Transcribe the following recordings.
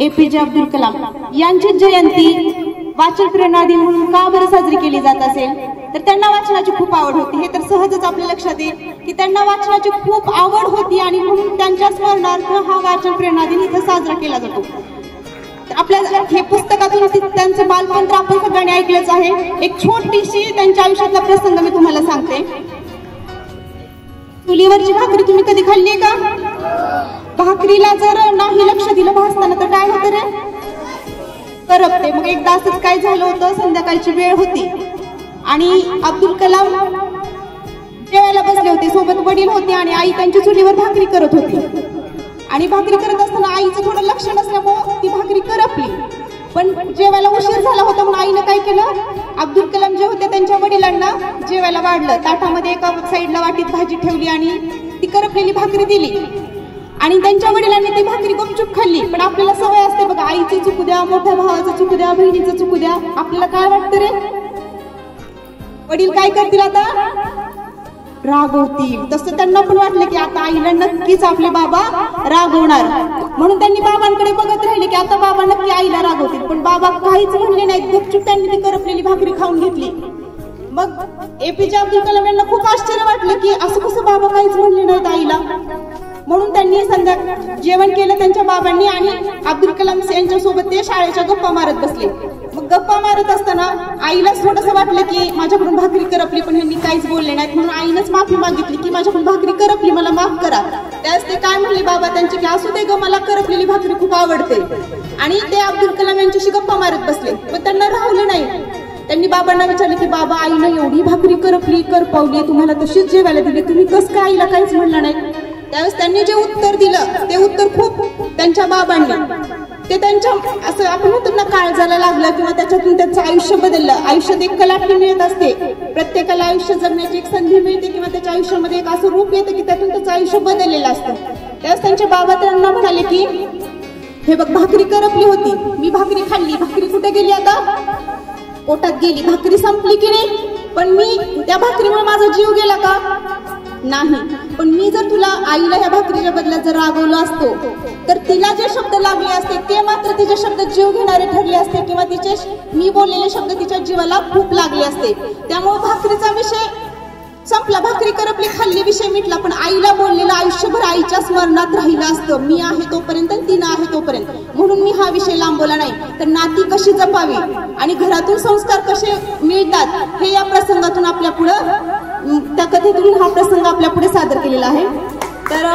APJ Abdul Kalam यांची जयंती वाचन प्रेरणा दिन म्हणून का बरं साजरी केली जात असेल, तर त्यांना वाचनाची खूप आवड होती. हे तर सहजच आपल्या लक्षात येईल की त्यांना वाचनाची खूप आवड होती आणि म्हणून त्यांच्या स्मरणार्थ हा वाचन प्रेरणा दिन इथं साजरा केला जातो. आपल्या हे पुस्तकातून त्यांचं बालपण तर आपण सगळ्यांनी ऐकलंच आहे. एक छोटीशी त्यांच्या आयुष्यातला प्रसंग मी तुम्हाला सांगते. चुलीवरची भाकरी तुम्ही कधी खाल्ली का? भाकरीला जर नाही लक्ष दिलं भाजताना तर काय होतं रे? करपते. मग एकदा असंच काय झालं होतं, संध्याकाळची वेळ होती आणि अब्दुल कलाम जेवायला बसले होते. सोबत वडील होते आणि आई त्यांची चुलीवर भाकरी करत होती. आणि भाकरी करत असताना आईचं थोडं लक्ष नसल्यामुळे ती भाकरी करपली. पण जेवायला उशीर झाला होता म्हणून आईनं काय केलं, अब्दुल कलाम जे होते त्यांच्या वडिलांना जेवायला वाढलं. ताटामध्ये एका साईडला वाटीत भाजी ठेवली आणि ती करपलेली भाकरी दिली आणि त्यांच्या वडिलांनी ती भाकरी गुपचूप खाल्ली. पण आपल्याला सवय असते बघा, आईची चुकू द्या, मोठ्या भावाचं चुकू द्या, बहिणीचं चुकू द्या, आपल्याला काय वाटतं रे? वडील काय करतील आता? रागवतील. तसं त्यांना पण वाटलं की आता आईला नक्कीच आपले बाबा रागवणार, म्हणून त्यांनी बाबांकडे बघत राहिले की आता बाबा नक्की आईला रागवतील. पण बाबा काहीच म्हणले नाहीत, गुपचूप त्यांनी ती करपलेली भाकरी खाऊन घेतली. मग APJ अब्दुल कलाम यांना खूप आश्चर्य वाटलं की असं कसं बाबा काहीच म्हणले नाहीत आईला. म्हणून त्यांनी जेवण केलं त्यांच्या बाबांनी आणि अब्दुल कलाम यांच्यासोबत ते शाळेच्या गप्पा मारत बसले. मग गप्पा मारत असताना आईला थोडंसं वाटलं की माझ्याकडून भाकरी करपली, पण यांनी काहीच बोलले नाहीत. म्हणून आईनंच माफी मागितली की माझ्याकडून भाकरी करपली, मला माफ करा. त्यास ते काय म्हणले बाबा त्यांचे की असू दे ग, मला करपलेली भाकरी खूप आवडते. आणि ते अब्दुल कलाम यांच्याशी गप्पा मारत बसले. पण त्यांना राहवलं नाही. त्यांनी बाबांना विचारले की बाबा आईनं एवढी भाकरी करपवली, तुम्हाला तशीच जेवायला दिली, तुम्ही कसं काय आईला काहीच म्हणलं नाही? त्यावेळेस त्यांनी जे उत्तर दिलं ते उत्तर खूप त्यांच्या बाबांनी ते त्यांच्या असं आपण म्हणतो ना, काळजाला लागलं किंवा त्याच्यातून त्यांचं आयुष्य बदललं. आयुष्यात एक कलाटणी मिळत असते, प्रत्येकाला आयुष्य जगण्याची एक संधी मिळते किंवा त्याच्या आयुष्यामध्ये एक असं रूप येतं की त्यातून त्याचं आयुष्य बदललेलं असतं. त्यावेळेस त्यांचे बाबा त्यांना म्हणाले की हे बघ, भाकरी करपली होती, मी भाकरी खाल्ली, भाकरी कुठे गेली आता? पोटात गेली. भाकरी संपली की नाही? पण मी त्या भाकरीमुळे माझा जीव गेला का? नाही. पण मी जर तुला आईला या भाकरीच्या बदल्यात जर रागवलो असतो तर तिला जे शब्द लागले असते ते मात्र तिचे शब्द जीव घेणारे ठरले असते किंवा तिचे मी बोललेले शब्द तिच्या जीवाला खूप लागले असते. त्यामुळे भाकरीचा विषय संपला, भाकरी करपली, खाल्ली, विषय मिटला. पण आईला बोललेलं आयुष्यभर आईच्या स्मरणात राहिलं असतं, मी आहे तोपर्यंत, तिनं आहे तोपर्यंत. म्हणून मी हा विषय लांबवला नाही. तर नाती कशी जपावी आणि घरातून संस्कार कसे मिळतात हे या प्रसंगातून आपल्या पुढं, त्या कथेतून हा प्रसंग आपल्या पुढे सादर केलेला आहे. तर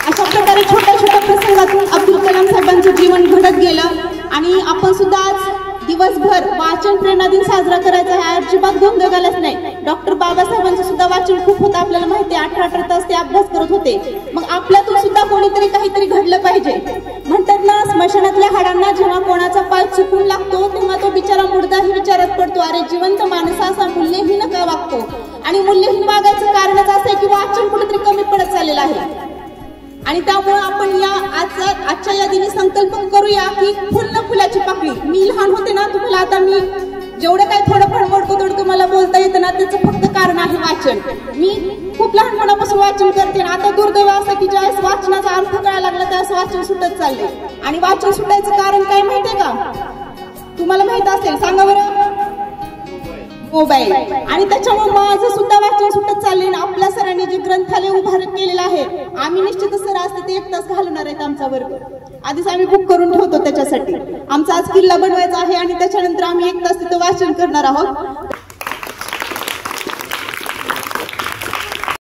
अशा प्रकारे छोट्या छोट्या प्रसंगातून अब्दुल कलाम साहेबांचं जीवन घडत गेलं. आणि आपण सुद्धा आज दिवसभर वाचन प्रेरणा दिन साजरा करायचा आहे, अजिबात गोंधळालाच नाही. डॉक्टर बाबासाहेबांचं सुद्धा वाचन खूप होतं, आपल्याला माहिती आहे. 18 तास ते अभ्यास करत होते. मग आपल्यातून सुद्धा कोणीतरी काहीतरी घडलं पाहिजे. म्हणतात ना, स्मशानातल्या हाडांना जेव्हा कोणाचा पाय चुकून लागतो तेव्हा तो बिचारा मुर्दाही विचारात पडतो, अरे जिवंत माणसा असा मूल्यहीन का वागतो? आणि मूल्यहीन वागायचं कारणच असं आहे की वाचन कुठेतरी कमी पडत चाललेलं आहे. आणि त्यामुळे आपण या आजच्या या दिनी संकल्प करूया की फुल न फुलाची पाकळी. मी लहान होते ना, तुम्हाला आता मी जेवढं काय थोडंफार मोडकं मला बोलता येतं ना, त्याचं फक्त कारण आहे वाचन. मी खूप लहानपणापासून वाचन करते ना. आता दुर्दैव असं की ज्यावेळेस वाचनाचा अर्थ कळायला लागला त्यावेळेस वाचन सुटत चाललंय. आणि वाचन सुटायचं कारण काय माहितीये का? तुम्हाला माहित असेल, सांगा बरं. मोबाईल. आणि त्याच्यामुळे माझं सुद्धा वाचन सुटत चालले ना. आपल्या सरांनी जे ग्रंथालय उभारत केलेलं आहे, आम्ही निश्चितच सर असते ते 1 तास घालवणार आहेत आमचा वर्ग. आधीच आम्ही बुक करून ठेवतो त्याच्यासाठी. आमचा आज किल्ला बनवायचा आहे आणि त्याच्यानंतर आम्ही 1 तास तिथं वाचन करणार आहोत.